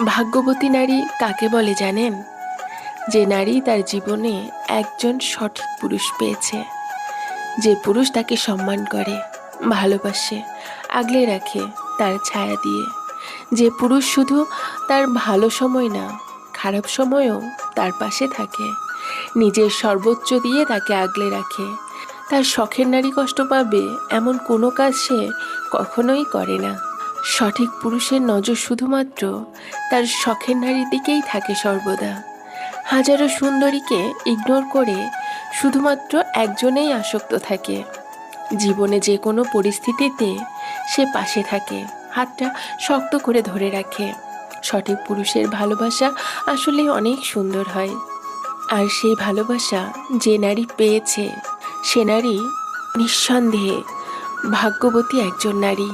ভাগ্যবতী নারী কাকে বলে জানেন? যে নারী তার জীবনে একজন সঠিক পুরুষ পেয়েছে, যে পুরুষ তাকে সম্মান করে, ভালোবাসে, আগলে রাখে তার ছায়া দিয়ে। যে পুরুষ শুধু তার ভালো সময় না, খারাপ সময়েও তার পাশে থাকে, নিজের সর্বোচ্চ দিয়ে তাকে আগলে রাখে। তার শখের নারী কষ্ট পাবে এমন কোনো কাজ সে কখনোই করে না। সঠিক পুরুষের নজর শুধুমাত্র তার শখের নারীর দিকেই থাকে সর্বদা। হাজারো সুন্দরীকে ইগনোর করে শুধুমাত্র একজনেই আসক্ত থাকে। জীবনে যে কোনো পরিস্থিতিতে সে পাশে থাকে, হাতটা শক্ত করে ধরে রাখে। সঠিক পুরুষের ভালোবাসা আসলে অনেক সুন্দর হয়। আর সেই ভালোবাসা যে নারী পেয়েছে, সে নারী নিঃসন্দেহে ভাগ্যবতী একজন নারী।